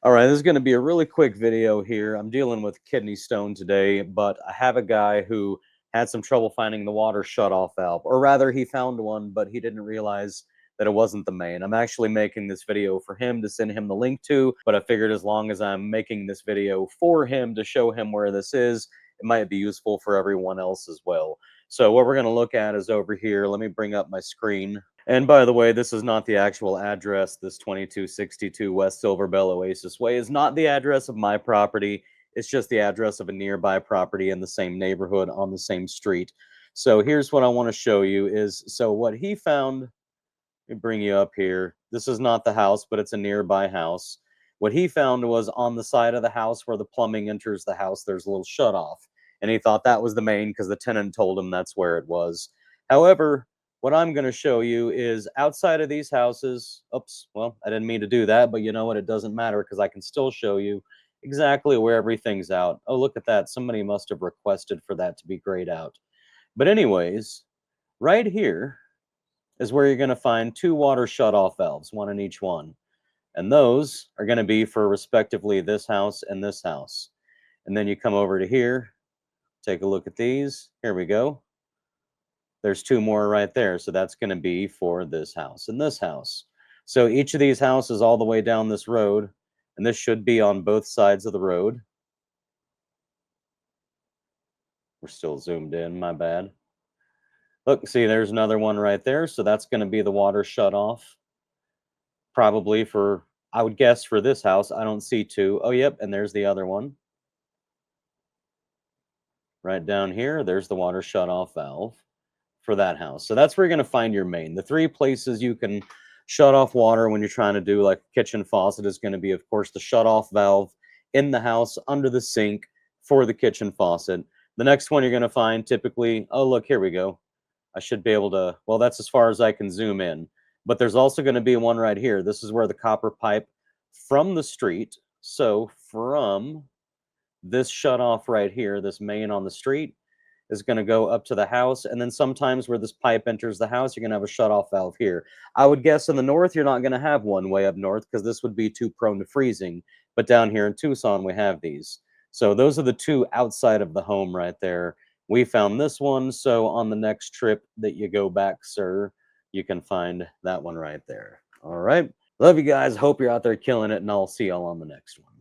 All right, this is going to be a really quick video here. I'm dealing with kidney stone today, but I have a guy who had some trouble finding the water shutoff valve, or rather he found one, but he didn't realize that it wasn't the main. I'm actually making this video for him to send him the link to, but I figured as long as I'm making this video for him to show him where this is, it might be useful for everyone else as well. So what we're going to look at is over here. Let me bring up my screen. And by the way, this is not the actual address. This 2262 West Silverbell Oasis Way is not the address of my property. It's just the address of a nearby property in the same neighborhood on the same street. So here's what I want to show you is, so what he found, let me bring you up here. This is not the house, but it's a nearby house. What he found was on the side of the house where the plumbing enters the house, there's a little shutoff. And he thought that was the main because the tenant told him that's where it was. However, what I'm going to show you is outside of these houses. Oops, well, I didn't mean to do that, but you know what? It doesn't matter because I can still show you exactly where everything's out. Oh, look at that. Somebody must have requested for that to be grayed out. But anyways, right here is where you're going to find two water shutoff valves, one in each one. And those are going to be for respectively this house and this house. And then you come over to here, take a look at these. Here we go. There's two more right there. So that's going to be for this house and this house. So each of these houses all the way down this road, and this should be on both sides of the road. We're still zoomed in, my bad. Look, see, there's another one right there. So that's going to be the water shut off. Probably for, I would guess for this house. I don't see two. Oh, yep. And there's the other one. Right down here, there's the water shut off valve for that house. So that's where you're going to find your main. The three places you can shut off water when you're trying to do like a kitchen faucet is going to be, of course, the shut off valve in the house under the sink for the kitchen faucet. The next one you're going to find typically, oh, look, here we go. I should be able to, well, that's as far as I can zoom in. But there's also going to be one right here. This is where the copper pipe from the street, so from this shut off right here, this main on the street, is going to go up to the house. And then sometimes where this pipe enters the house, you're going to have a shut off valve here. I would guess in the north, you're not going to have one way up north because this would be too prone to freezing. But down here in Tucson, we have these. So those are the two outside of the home right there. We found this one. So on the next trip that you go back, sir, you can find that one right there. All right. Love you guys. Hope you're out there killing it. And I'll see y'all on the next one.